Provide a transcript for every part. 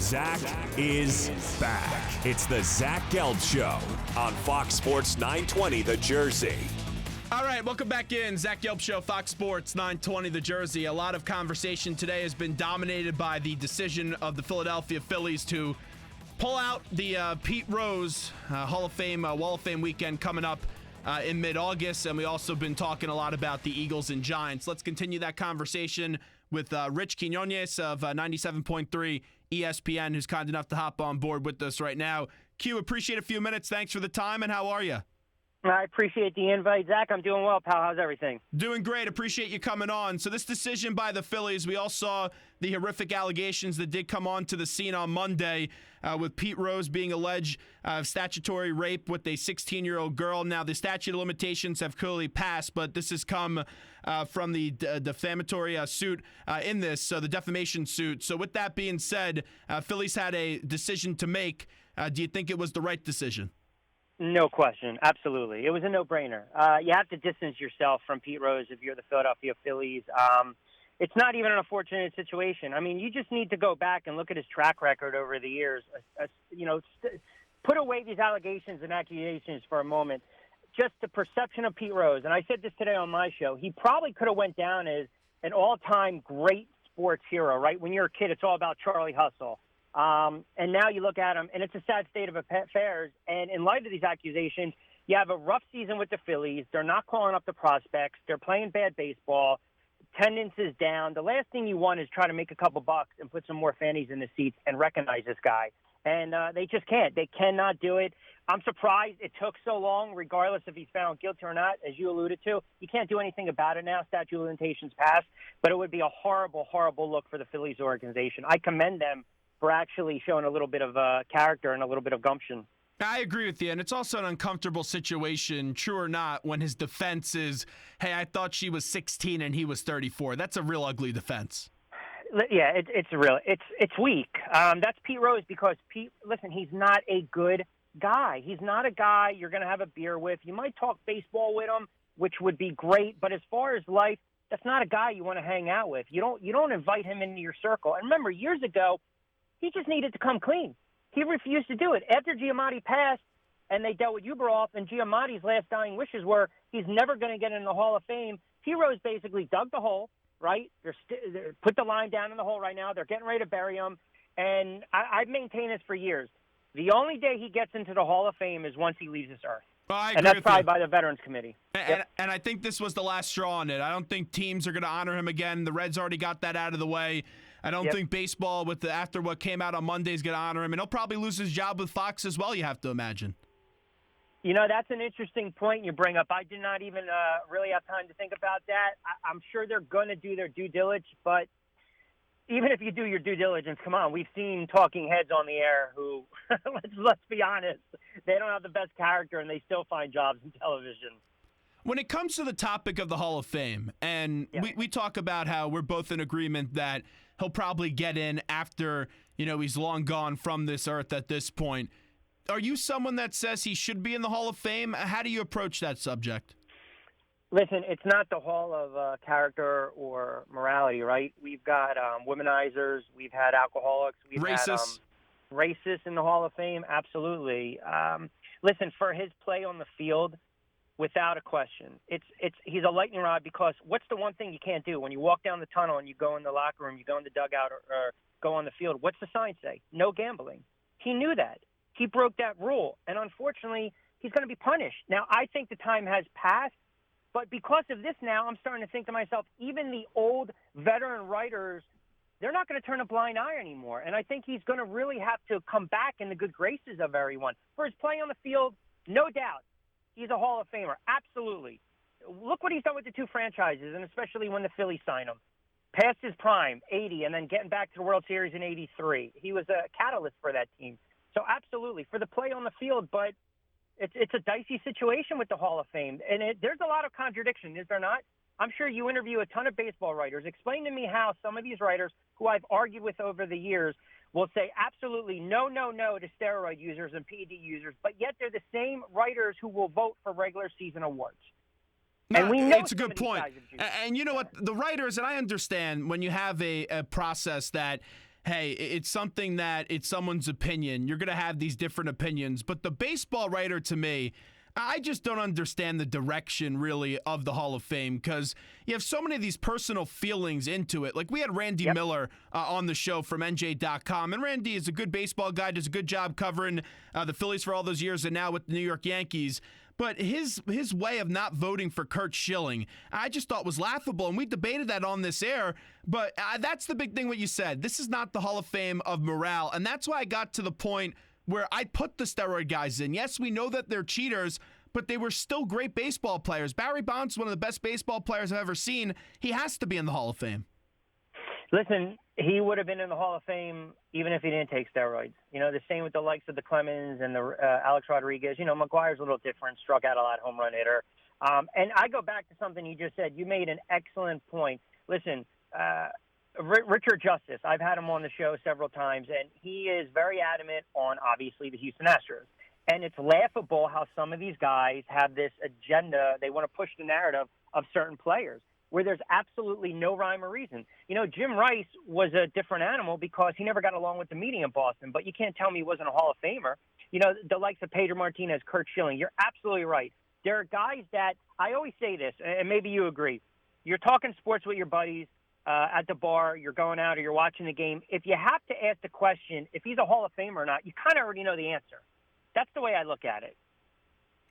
Zach is back. It's the Zach Gelb Show on Fox Sports 920 The Jersey. All right, welcome back in. Zach Gelb Show, Fox Sports 920 The Jersey. A lot of conversation today has been dominated by the decision of the Philadelphia Phillies to pull out the Pete Rose Hall of Fame, Wall of Fame weekend coming up in mid-August. And we also been talking a lot about the Eagles and Giants. Let's continue that conversation with Rich Quiñones of 97.3 ESPN, who's kind enough to hop on board with us right now. Q, appreciate a few minutes. Thanks for the time, and how are you? I appreciate the invite, Zach. I'm doing well, pal. How's everything? Doing great. Appreciate you coming on. So this decision by the Phillies, we all saw the horrific allegations that did come onto the scene on Monday with Pete Rose being alleged of statutory rape with a 16-year-old girl. Now, the statute of limitations have clearly passed, but this has come from the defamatory suit in this, so the defamation suit. So with that being said, Phillies had a decision to make. Do you think it was the right decision? No question. Absolutely. It was a no-brainer. You have to distance yourself from Pete Rose if you're the Philadelphia Phillies. It's not even an unfortunate situation. I mean, you just need to go back and look at his track record over the years. Put away these allegations and accusations for a moment. Just the perception of Pete Rose, and I said this today on my show, he probably could have went down as an all-time great sports hero, right? When you're a kid, it's all about Charlie Hustle. And now you look at him, and it's a sad state of affairs. And in light of these accusations, you have a rough season with the Phillies. They're not calling up the prospects. They're playing bad baseball. Attendance is down. The last thing you want is try to make a couple bucks and put some more fannies in the seats and recognize this guy. And they just can't. They cannot do it. I'm surprised it took so long, regardless if he's found guilty or not, as you alluded to. You can't do anything about it now. Statute of limitations passed. But it would be a horrible, horrible look for the Phillies organization. I commend them for actually showing a little bit of character and a little bit of gumption. I agree with you, and it's also an uncomfortable situation, true or not, when his defense is, hey, I thought she was 16 and he was 34. That's a real ugly defense. Yeah, it's weak. That's Pete Rose because listen, he's not a good guy. He's not a guy you're going to have a beer with. You might talk baseball with him, which would be great, but as far as life, that's not a guy you want to hang out with. You don't invite him into your circle. And remember, years ago, he just needed to come clean. He refused to do it. After Giamatti passed and they dealt with Uberoff, and Giamatti's last dying wishes were he's never going to get in the Hall of Fame, Pete Rose basically dug the hole, right? They're put the line down in the hole right now. They're getting ready to bury him. And I've maintained this for years. The only day he gets into the Hall of Fame is once he leaves this earth. Well, I agree and that's with probably you. by the Veterans Committee. And I think this was the last straw on it. I don't think teams are going to honor him again. The Reds already got that out of the way. I don't think baseball, after what came out on Monday, is going to honor him. And he'll probably lose his job with Fox as well, you have to imagine. You know, that's an interesting point you bring up. I did not even really have time to think about that. I'm sure they're going to do their due diligence, but even if you do your due diligence, come on, we've seen talking heads on the air who, let's be honest, they don't have the best character and they still find jobs in television. When it comes to the topic of the Hall of Fame, and we talk about how we're both in agreement that he'll probably get in after, he's long gone from this earth at this point. Are you someone that says he should be in the Hall of Fame? How do you approach that subject? Listen, it's not the hall of character or morality, right? We've got womanizers. We've had alcoholics. We've racists. Had racists in the Hall of Fame. Absolutely. Listen, for his play on the field, without a question, he's a lightning rod because what's the one thing you can't do? When you walk down the tunnel and you go in the locker room, you go in the dugout or go on the field, what's the sign say? No gambling. He knew that. He broke that rule. And unfortunately, he's going to be punished. Now, I think the time has passed. But because of this now, I'm starting to think to myself, even the old veteran writers, they're not going to turn a blind eye anymore. And I think he's going to really have to come back in the good graces of everyone. For his play on the field, no doubt, he's a Hall of Famer. Absolutely. Look what he's done with the two franchises, and especially when the Phillies signed him. Past his prime, 80, and then getting back to the World Series in 83. He was a catalyst for that team. So absolutely, for the play on the field, but it's a dicey situation with the Hall of Fame. And there's a lot of contradiction, is there not? I'm sure you interview a ton of baseball writers. Explain to me how some of these writers, who I've argued with over the years, will say absolutely no to steroid users and PED users, but yet they're the same writers who will vote for regular season awards. No, and we know it's a good point. And you know what? The writers, and I understand when you have a process that hey, it's something that it's someone's opinion. You're going to have these different opinions. But the baseball writer, to me, I just don't understand the direction, really, of the Hall of Fame, because you have so many of these personal feelings into it. Like, we had Randy Miller on the show from NJ.com, and Randy is a good baseball guy, does a good job covering the Phillies for all those years, and now with the New York Yankees. But his way of not voting for Curt Schilling, I just thought was laughable, and we debated that on this air. But that's the big thing, what you said. This is not the Hall of Fame of morale, and that's why I got to the point where I put the steroid guys in. Yes, we know that they're cheaters, but they were still great baseball players. Barry Bonds is one of the best baseball players I've ever seen. He has to be in the Hall of Fame. Listen, he would have been in the Hall of Fame even if he didn't take steroids. The same with the likes of the Clemens and the Alex Rodriguez. McGuire's a little different, struck out a lot, home run hitter. And I go back to something you just said. You made an excellent point. Listen, Richard Justice, I've had him on the show several times, and he is very adamant on, obviously, the Houston Astros. And it's laughable how some of these guys have this agenda. They want to push the narrative of certain players where there's absolutely no rhyme or reason. Jim Rice was a different animal because he never got along with the media in Boston, but you can't tell me he wasn't a Hall of Famer. The likes of Pedro Martinez, Curt Schilling, you're absolutely right. There are guys that, I always say this, and maybe you agree, you're talking sports with your buddies, at the bar, you're going out or you're watching the game. If you have to ask the question, if he's a Hall of Famer or not, you kind of already know the answer. That's the way I look at it.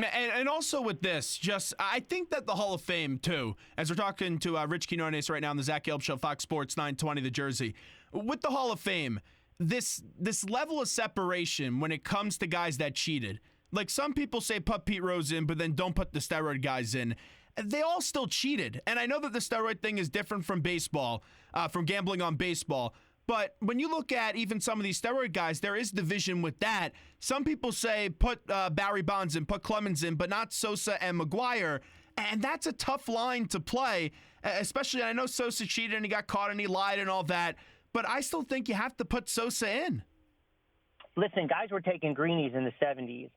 And also with this, I think that the Hall of Fame, too, as we're talking to Rich Quiñones right now on the Zach Gelb Show, Fox Sports 920, the Jersey, with the Hall of Fame, this level of separation when it comes to guys that cheated, like some people say put Pete Rose in, but then don't put the steroid guys in. They all still cheated. And I know that the steroid thing is different from baseball, from gambling on baseball. But when you look at even some of these steroid guys, there is division with that. Some people say put Barry Bonds in, put Clemens in, but not Sosa and McGuire. And that's a tough line to play, especially I know Sosa cheated and he got caught and he lied and all that. But I still think you have to put Sosa in. Listen, guys were taking greenies in the 70s.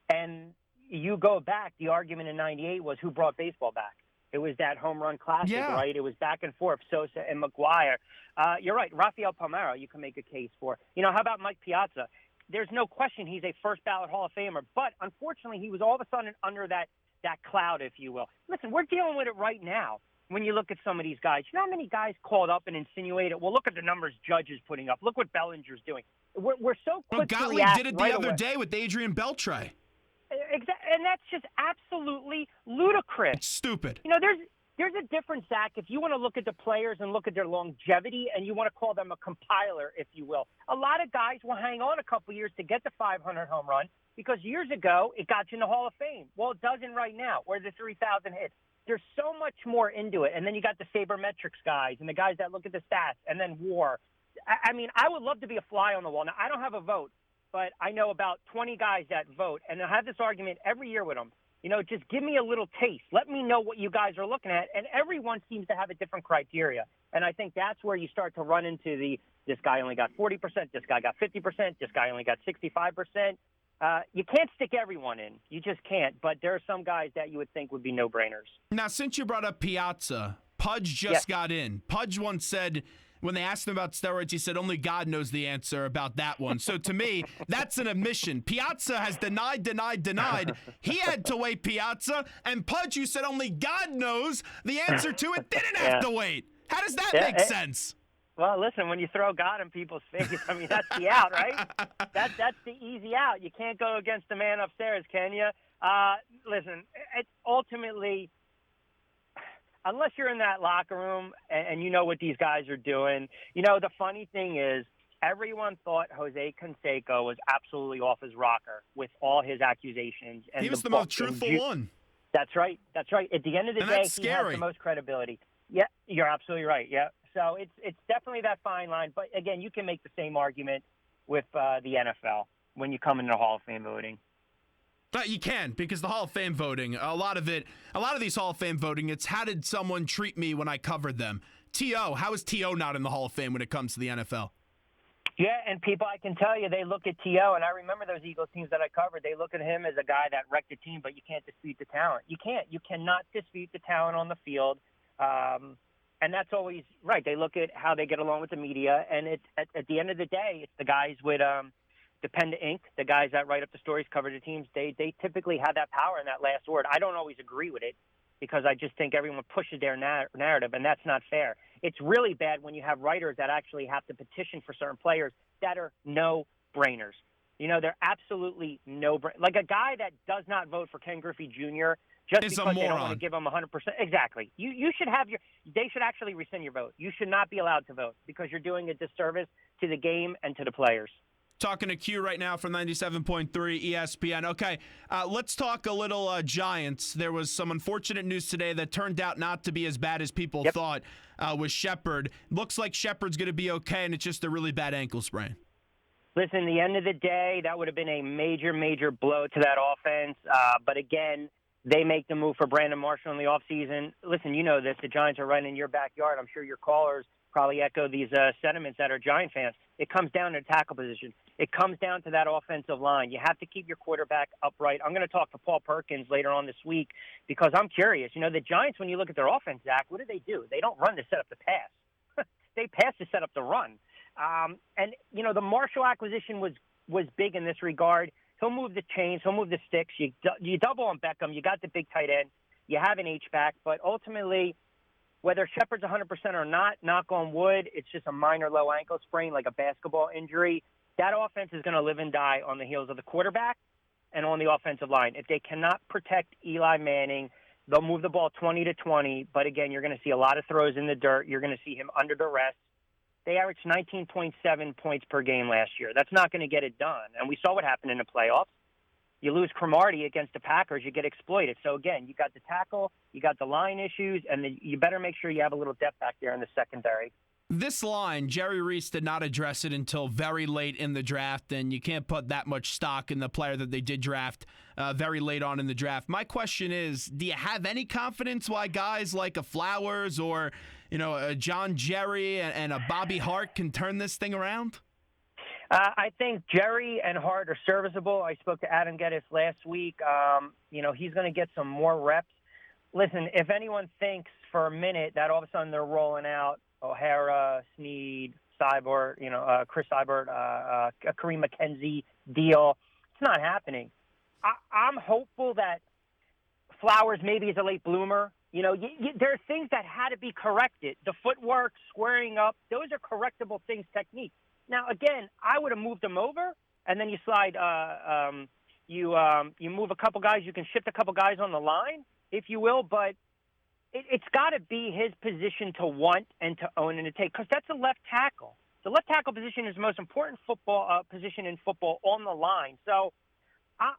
And you go back, the argument in 98 was who brought baseball back. It was that home run classic, right? It was back and forth, Sosa and McGuire. You're right, Rafael Palmeiro, you can make a case for. How about Mike Piazza? There's no question he's a first-ballot Hall of Famer, but unfortunately he was all of a sudden under that cloud, if you will. Listen, we're dealing with it right now when you look at some of these guys. You know how many guys called up and insinuated, well, look at the numbers Judge is putting up. Look what Bellinger's doing. We're so quick to Gottlieb react did it the right other away. day with Adrian Beltre. Exactly, and that's just absolutely ludicrous. It's stupid. There's a difference, Zach, if you want to look at the players and look at their longevity and you want to call them a compiler, if you will. A lot of guys will hang on a couple years to get the 500 home run because years ago it got you in the Hall of Fame. Well, it doesn't right now, where the 3,000 hits. There's so much more into it. And then you got the sabermetrics guys and the guys that look at the stats and then WAR. I mean, I would love to be a fly on the wall. Now, I don't have a vote, but I know about 20 guys that vote, and I have this argument every year with them. Just give me a little taste. Let me know what you guys are looking at, and everyone seems to have a different criteria. And I think that's where you start to run into this guy only got 40%, this guy got 50%, this guy only got 65%. You can't stick everyone in. You just can't. But there are some guys that you would think would be no-brainers. Now, since you brought up Piazza, Pudge just got in. Pudge once said, when they asked him about steroids, he said only God knows the answer about that one. So to me, that's an admission. Piazza has denied. He had to wait, Piazza. And Pudge, you said only God knows the answer to it, didn't have to wait. How does that make sense? Well, listen, when you throw God in people's face, I mean, that's the out, right? That's the easy out. You can't go against the man upstairs, can you? Listen, it's ultimately, unless you're in that locker room and you know what these guys are doing, the funny thing is everyone thought Jose Canseco was absolutely off his rocker with all his accusations. And he was the most truthful one. That's right. At the end of the day, he has the most credibility. Yeah, you're absolutely right. Yeah. So it's definitely that fine line. But, again, you can make the same argument with the NFL when you come into the Hall of Fame voting. You can, because the Hall of Fame voting, a lot of these Hall of Fame voting, it's how did someone treat me when I covered them? T.O., how is T.O. not in the Hall of Fame when it comes to the NFL? Yeah, and people, I can tell you, they look at T.O., and I remember those Eagles teams that I covered, they look at him as a guy that wrecked a team, but you can't dispute the talent. You can't. You cannot dispute the talent on the field. And that's always right. They look at how they get along with the media, and it's at the end of the day, it's the guys with Dependent Inc., the guys that write up the stories, cover the teams. They typically have that power in that last word. I don't always agree with it because I just think everyone pushes their narrative, and that's not fair. It's really bad when you have writers that actually have to petition for certain players that are no-brainers. They're absolutely like a guy that does not vote for Ken Griffey Jr. just It's because they don't want to give him 100%. Exactly. You should have they should actually rescind your vote. You should not be allowed to vote because you're doing a disservice to the game and to the players. Talking to Q right now from 97.3 ESPN. Okay, let's talk a little Giants. There was some unfortunate news today that turned out not to be as bad as people thought with Shepard. Looks like Shepard's going to be okay, and it's just a really bad ankle sprain. Listen, the end of the day, that would have been a major, major blow to that offense. But again, they make the move for Brandon Marshall in the offseason. Listen, you know this. The Giants are right in your backyard. I'm sure your callers probably echo these sentiments that are Giant fans. It comes down to tackle position. It comes down to that offensive line. You have to keep your quarterback upright. I'm going to talk to Paul Perkins later on this week because I'm curious. The Giants, when you look at their offense, Zach, what do? They don't run to set up the pass. They pass to set up the run. The Marshall acquisition was big in this regard. He'll move the chains. He'll move the sticks. You double on Beckham. You got the big tight end. You have an H-back. But ultimately, whether Shepard's 100% or not, knock on wood, it's just a minor low ankle sprain like a basketball injury. That offense is going to live and die on the heels of the quarterback and on the offensive line. If they cannot protect Eli Manning, they'll move the ball 20-20. But, again, you're going to see a lot of throws in the dirt. You're going to see him under duress. They averaged 19.7 points per game last year. That's not going to get it done. And we saw what happened in the playoffs. You lose Cromartie against the Packers, you get exploited. So, again, you got the tackle, you got the line issues, and you better make sure you have a little depth back there in the secondary. This line, Jerry Reese did not address it until very late in the draft, and you can't put that much stock in the player that they did draft very late on in the draft. My question is, do you have any confidence why guys like a Flowers or a John Jerry and a Bobby Hart can turn this thing around? I think Jerry and Hart are serviceable. I spoke to Adam Geddes last week. He's going to get some more reps. Listen, if anyone thinks for a minute that all of a sudden they're rolling out O'Hara, Snead, Seibert, Chris Seibert, Kareem McKenzie deal, it's not happening. I'm hopeful that Flowers maybe is a late bloomer. There are things that had to be corrected. The footwork, squaring up, those are correctable things, techniques. Now, again, I would have moved him over, and then you slide, you move a couple guys. You can shift a couple guys on the line, if you will, but it's got to be his position to want and to own and to take, because that's a left tackle. The left tackle position is the most important football position in football on the line. So I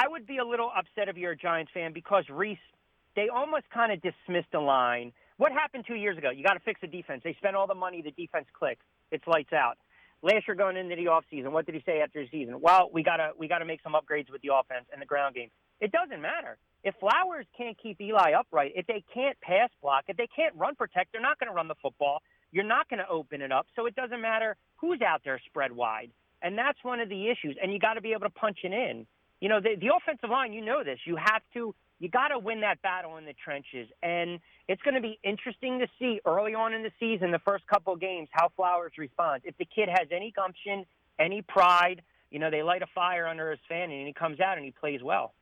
would be a little upset if you're a Giants fan because Reese, they almost kind of dismissed the line. What happened 2 years ago? You got to fix the defense. They spent all the money. The defense clicks. It's lights out. Last year going into the offseason, what did he say after the season? Well, we got to make some upgrades with the offense and the ground game. It doesn't matter. If Flowers can't keep Eli upright, if they can't pass block, if they can't run protect, they're not going to run the football. You're not going to open it up. So it doesn't matter who's out there spread wide. And that's one of the issues. And you got to be able to punch it in. The offensive line, this. You got to win that battle in the trenches. And it's going to be interesting to see early on in the season, the first couple of games, how Flowers responds. If the kid has any gumption, any pride, they light a fire under his fan and he comes out and he plays well.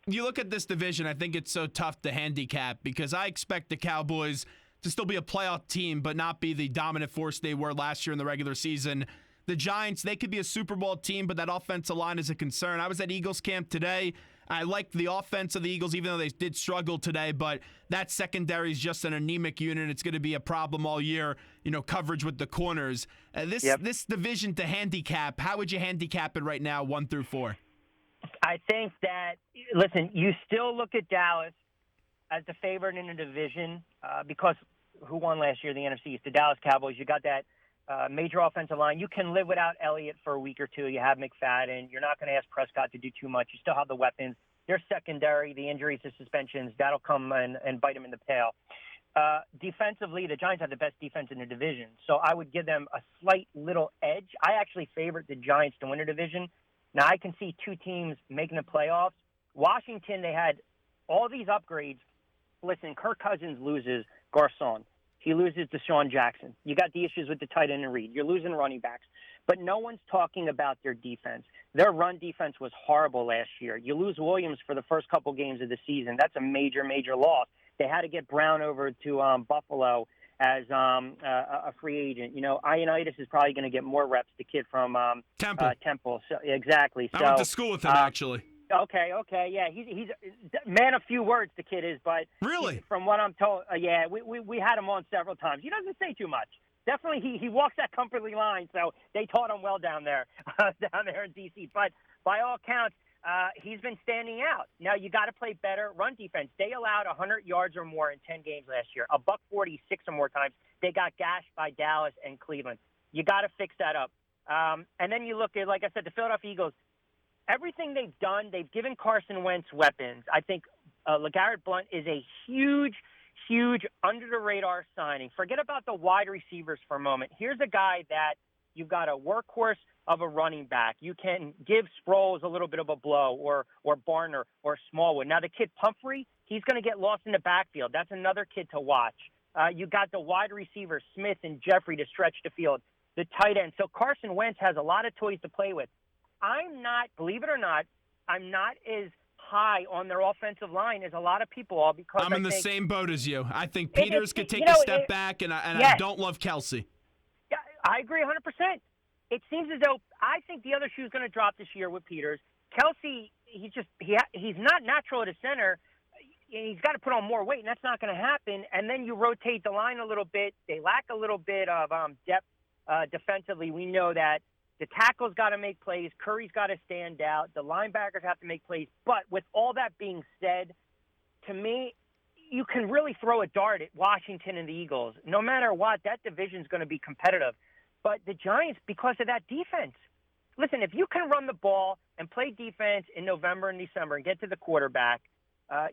You look at this division, I think it's so tough to handicap because I expect the Cowboys to still be a playoff team but not be the dominant force they were last year in the regular season. The Giants, they could be a Super Bowl team, but that offensive line is a concern. I was at Eagles camp today. I liked the offense of the Eagles, even though they did struggle today, but that secondary is just an anemic unit. It's going to be a problem all year, coverage with the corners. This division to handicap, how would you handicap it right now, 1 through 4? I think that, listen, you still look at Dallas as the favorite in the division because who won last year, the NFC East? The Dallas Cowboys. You got that major offensive line. You can live without Elliott for a week or two. You have McFadden. You're not going to ask Prescott to do too much. You still have the weapons. They're secondary. The injuries, the suspensions, that'll come and bite them in the tail. Defensively, the Giants have the best defense in the division, so I would give them a slight little edge. I actually favored the Giants to win the division. Now, I can see two teams making the playoffs. Washington, they had all these upgrades. listen, Kirk Cousins loses Garcon. He loses Deshaun Jackson. You got the issues with the tight end and Reed. You're losing running backs. But no one's talking about their defense. Their run defense was horrible last year. You lose Williams for the first couple games of the season. That's a major, major loss. They had to get Brown over to Buffalo as a free agent. You know, Ioannidis is probably going to get more reps, the kid from Temple. So, exactly. I went to school with him, actually. Okay, yeah, he's a man of few words. The kid is, but really, from what I'm told, yeah, we had him on several times. He doesn't say too much. Definitely, he walks that comfortably line, so they taught him well down there in DC. But by all counts, he's been standing out. Now you got to play better run defense. They allowed 100 yards or more in 10 games last year. $146 or more times. They got gashed by Dallas and Cleveland. You got to fix that up. And then you look at, like I said, the Philadelphia Eagles. Everything they've done, they've given Carson Wentz weapons. I think LeGarrette Blount is a huge under-the-radar signing. Forget about the wide receivers for a moment. Here's a guy that you've got a workhorse of a running back. You can give Sproles a little bit of a blow, or Barner, or Smallwood. Now, the kid Pumphrey, he's going to get lost in the backfield. That's another kid to watch. You got the wide receivers, Smith and Jeffrey, to stretch the field. The tight end. So Carson Wentz has a lot of toys to play with. I'm not, believe it or not, I'm not as high on their offensive line as a lot of people are, because I'm in the same boat as you. I think Peters could take a step back, and I don't love Kelsey. Yeah, I agree 100%. It seems as though I think the other shoe's going to drop this year with Peters. Kelsey, he's not natural at a center. He's got to put on more weight, and that's not going to happen. And then you rotate the line a little bit. They lack a little bit of depth defensively. We know that. The tackle's got to make plays. Curry's got to stand out. The linebackers have to make plays. But with all that being said, to me, you can really throw a dart at Washington and the Eagles. No matter what, that division's going to be competitive. But the Giants, because of that defense, listen, if you can run the ball and play defense in November and December and get to the quarterback,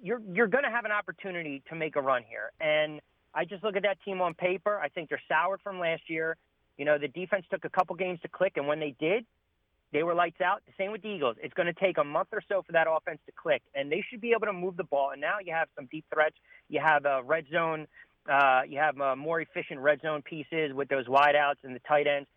you're going to have an opportunity to make a run here. And I just look at that team on paper. I think they're soured from last year. You know, the defense took a couple games to click, and when they did, they were lights out. The same with the Eagles. It's going to take a month or so for that offense to click, and they should be able to move the ball. And now you have some deep threats. You have a red zone. You have more efficient red zone pieces with those wideouts and the tight ends.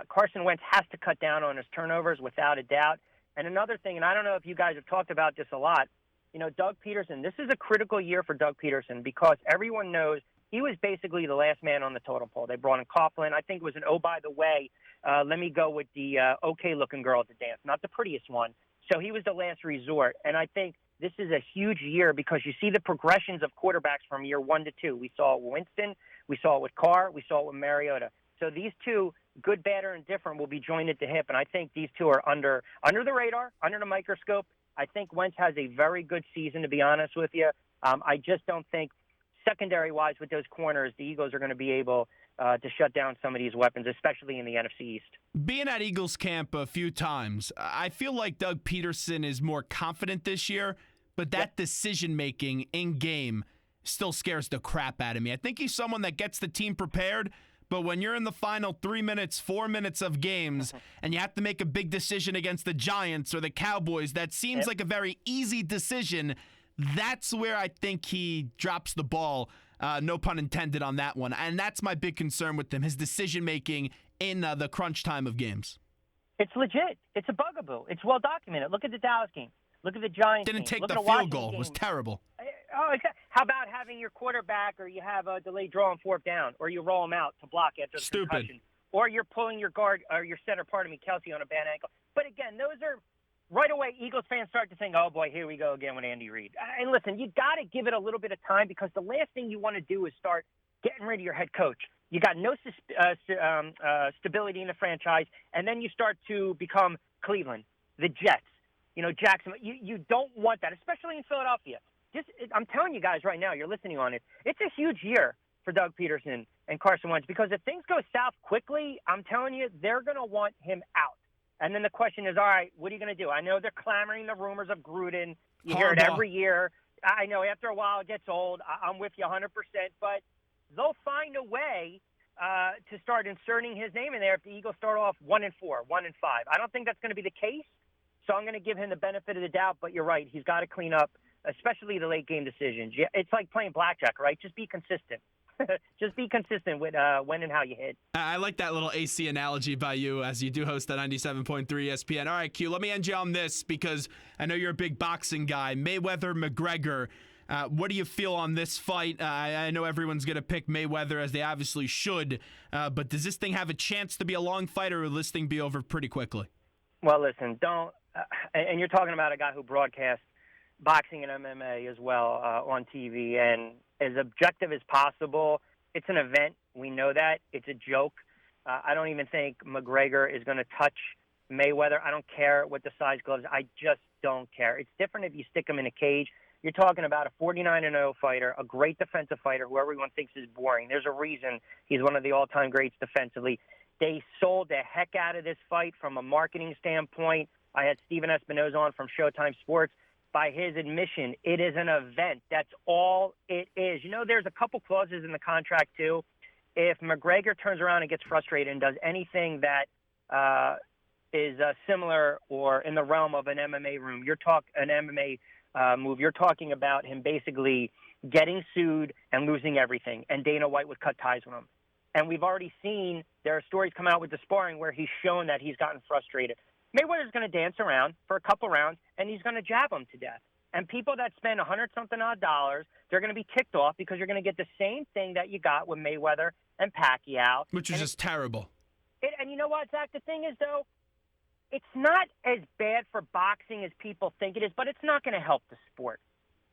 Carson Wentz has to cut down on his turnovers without a doubt. And another thing, and I don't know if you guys have talked about this a lot, you know, Doug Peterson, this is a critical year for Doug Peterson because everyone knows he was basically the last man on the totem pole. They brought in Coughlin. I think it was an, oh, by the way, let me go with the okay-looking girl at the dance, not the prettiest one. So he was the last resort. And I think this is a huge year because you see the progressions of quarterbacks from year 1 to 2. We saw it with Winston. We saw it with Carr. We saw it with Mariota. So these two, good, bad, or indifferent, will be joined at the hip. And I think these two are under the radar, under the microscope. I think Wentz has a very good season, to be honest with you. I just don't think, secondary-wise, with those corners, the Eagles are going to be able to shut down some of these weapons, especially in the NFC East. Being at Eagles camp a few times, I feel like Doug Peterson is more confident this year, but that decision-making in-game still scares the crap out of me. I think he's someone that gets the team prepared, but when you're in the final 3 minutes, 4 minutes of games, and you have to make a big decision against the Giants or the Cowboys, that seems like a very easy decision. That's where I think he drops the ball, no pun intended on that one. And that's my big concern with him, his decision-making in the crunch time of games. It's legit. It's a bugaboo. It's well documented. Look at the Dallas game. Look at the Giants Didn't game. take the Look field goal. It was terrible. Oh, how about having your quarterback, or you have a delayed draw on 4th down, or you roll him out to block after the concussion, or you're pulling your guard or your center, Kelsey, on a bad ankle. But again, those are right away. Eagles fans start to think, "Oh boy, here we go again with Andy Reid." And listen, you got to give it a little bit of time because the last thing you want to do is start getting rid of your head coach. You got no stability in the franchise, and then you start to become Cleveland, the Jets. You know, Jackson. You don't want that, especially in Philadelphia. I'm telling you guys right now, you're listening on it. It's a huge year for Doug Peterson and Carson Wentz because if things go south quickly, I'm telling you, they're going to want him out. And then the question is, all right, what are you going to do? I know they're clamoring the rumors of Gruden. You hear it every year. I know after a while it gets old. I'm with you 100%. But they'll find a way to start inserting his name in there if the Eagles start off 1-4, 1-5. I don't think that's going to be the case. So I'm going to give him the benefit of the doubt. But you're right. He's got to clean up especially the late game decisions. It's like playing blackjack, right? Just be consistent. Just be consistent with when and how you hit. I like that little AC analogy by you as you do host the 97.3 ESPN. All right, Q, let me end you on this because I know you're a big boxing guy. Mayweather-McGregor, what do you feel on this fight? I know everyone's going to pick Mayweather as they obviously should, but does this thing have a chance to be a long fight or will this thing be over pretty quickly? Well, listen, and you're talking about a guy who broadcasts boxing and MMA as well on TV, and as objective as possible. It's an event. We know that. It's a joke. I don't even think McGregor is going to touch Mayweather. I don't care what the size gloves. I just don't care. It's different if you stick him in a cage. You're talking about a 49-0 fighter, a great defensive fighter who everyone thinks is boring. There's a reason he's one of the all-time greats defensively. They sold the heck out of this fight from a marketing standpoint. I had Steven Espinoza on from Showtime Sports. By his admission, it is an event. That's all it is. You know, there's a couple clauses in the contract, too. If McGregor turns around and gets frustrated and does anything that is similar or in the realm of an MMA room, an MMA move, you're talking about him basically getting sued and losing everything, and Dana White would cut ties with him. And we've already seen there are stories come out with the sparring where he's shown that he's gotten frustrated. Mayweather's going to dance around for a couple rounds, and he's going to jab him to death. And people that spend $100-something odd, they're going to be ticked off because you're going to get the same thing that you got with Mayweather and Pacquiao. Which is just terrible. And you know what, Zach? The thing is, though, it's not as bad for boxing as people think it is, but it's not going to help the sport.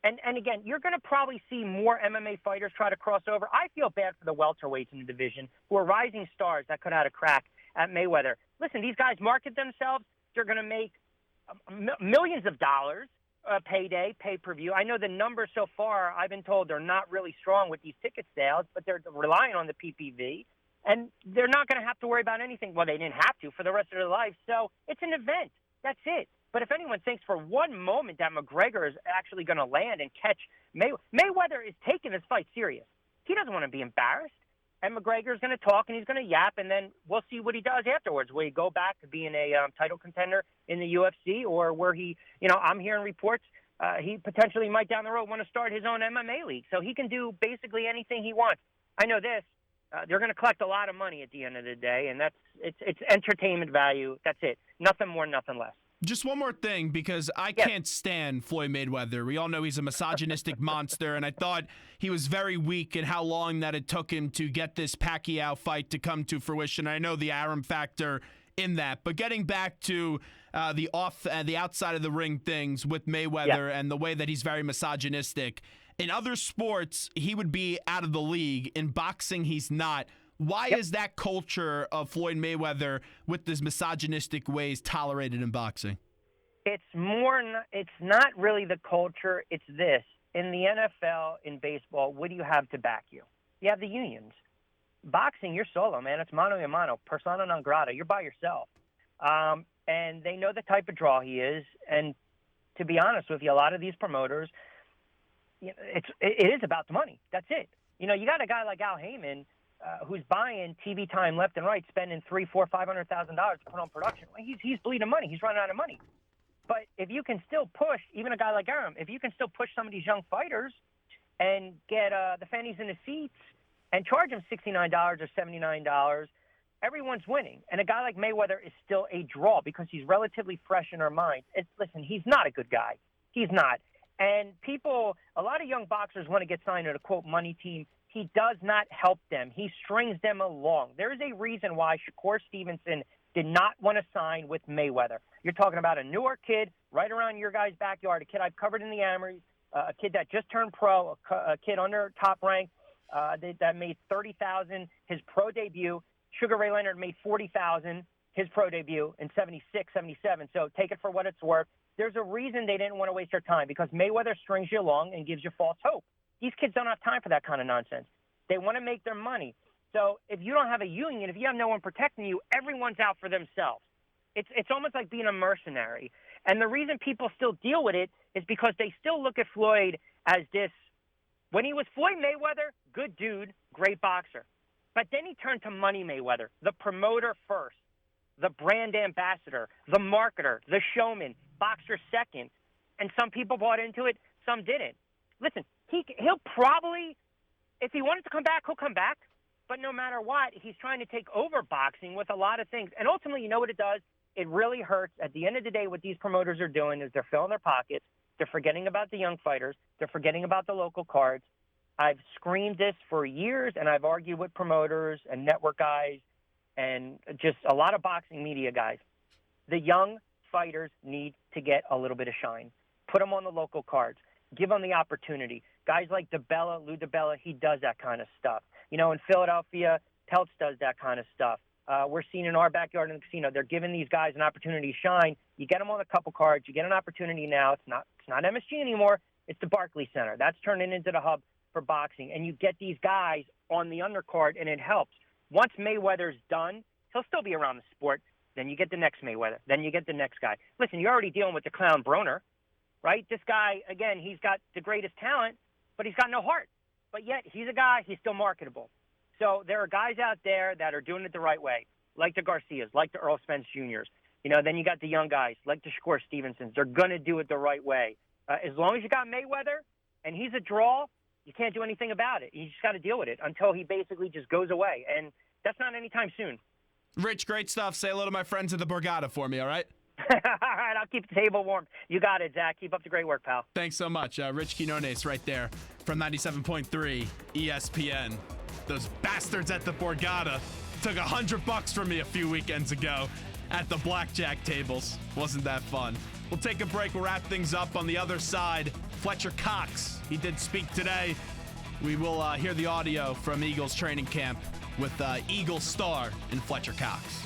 And again, you're going to probably see more MMA fighters try to cross over. I feel bad for the welterweights in the division who are rising stars that could have a crack at Mayweather. Listen, these guys market themselves. They're going to make millions of dollars payday, pay-per-view. I know the numbers so far, I've been told they're not really strong with these ticket sales, but they're relying on the PPV. And they're not going to have to worry about anything. Well, they didn't have to for the rest of their life. So it's an event. That's it. But if anyone thinks for one moment that McGregor is actually going to land and catch Mayweather is taking this fight serious. He doesn't want to be embarrassed. And McGregor's going to talk and he's going to yap, and then we'll see what he does afterwards. Will he go back to being a title contender in the UFC, or where he, I'm hearing reports he potentially might down the road want to start his own MMA league. So he can do basically anything he wants. I know this. They're going to collect a lot of money at the end of the day, and it's entertainment value. That's it. Nothing more, nothing less. Just one more thing, because I can't stand Floyd Mayweather. We all know he's a misogynistic monster, and I thought he was very weak in how long that it took him to get this Pacquiao fight to come to fruition. I know the Arum factor in that, but getting back to the outside of the ring things with Mayweather and the way that he's very misogynistic. In other sports, he would be out of the league. In boxing, he's not. Why is that culture of Floyd Mayweather with his misogynistic ways tolerated in boxing? It's not really the culture. It's this. In the NFL, in baseball, what do you have to back you? You have the unions. Boxing, you're solo, man. It's mano a mano, persona non grata. You're by yourself. And they know the type of draw he is. And to be honest with you, a lot of these promoters, it is about the money. That's it. You got a guy like Al Heyman, who's buying TV time left and right, spending $300,000, $400,000, $500,000 to put on production. Well, he's bleeding money. He's running out of money. But if you can still push, even a guy like Arum, if you can still push some of these young fighters and get the fannies in the seats and charge them $69 or $79, everyone's winning. And a guy like Mayweather is still a draw because he's relatively fresh in our minds. Listen, he's not a good guy. He's not. And a lot of young boxers want to get signed at a, quote, money team. He does not help them. He strings them along. There is a reason why Shakur Stevenson did not want to sign with Mayweather. You're talking about a Newark kid right around your guy's backyard, a kid I've covered in the Amories, a kid that just turned pro, a kid under top rank that made $30,000 his pro debut. Sugar Ray Leonard made $40,000 his pro debut in 76, 77. So take it for what it's worth. There's a reason they didn't want to waste their time, because Mayweather strings you along and gives you false hope. These kids don't have time for that kind of nonsense. They want to make their money. So if you don't have a union, if you have no one protecting you, everyone's out for themselves. It's almost like being a mercenary. And the reason people still deal with it is because they still look at Floyd as this. When he was Floyd Mayweather, good dude, great boxer. But then he turned to Money Mayweather, the promoter first, the brand ambassador, the marketer, the showman, boxer second. And some people bought into it. some didn't. Listen, he'll probably, if he wanted to come back, he'll come back. But no matter what, he's trying to take over boxing with a lot of things. And ultimately, you know what it does? It really hurts. At the end of the day, what these promoters are doing is they're filling their pockets. They're forgetting about the young fighters. They're forgetting about the local cards. I've screamed this for years, and I've argued with promoters and network guys and just a lot of boxing media guys. The young fighters need to get a little bit of shine. Put them on the local cards. Give them the opportunity. Guys like Lou DiBella, he does that kind of stuff. You know, in Philadelphia, Peltz does that kind of stuff. We're seeing in our backyard in the casino, they're giving these guys an opportunity to shine. You get them on a couple cards. You get an opportunity now. It's not MSG anymore. It's the Barclays Center. That's turning into the hub for boxing. And you get these guys on the undercard, and it helps. Once Mayweather's done, he'll still be around the sport. Then you get the next Mayweather. Then you get the next guy. Listen, you're already dealing with the clown Broner, right? This guy, again, he's got the greatest talent, but he's got no heart. But yet, he's a guy, he's still marketable. So there are guys out there that are doing it the right way, like the Garcias, like the Earl Spence Jr.'s. You know, then you got the young guys, like the Shakur Stevensons. They're going to do it the right way. As long as you got Mayweather and he's a draw, you can't do anything about it. You just got to deal with it until he basically just goes away. And that's not anytime soon. Rich, great stuff. Say hello to my friends at the Borgata for me, all right? All right, I'll keep the table warm. You got it, Zach. Keep up the great work, pal. Thanks so much. Rich Quiñones right there from 97.3 ESPN. Those bastards at the Borgata took $100 from me a few weekends ago at the blackjack tables. Wasn't that fun? We'll take a break. We'll wrap things up on the other side. Fletcher Cox, he did speak today. We will hear the audio from Eagles training camp with Eagle star and Fletcher Cox.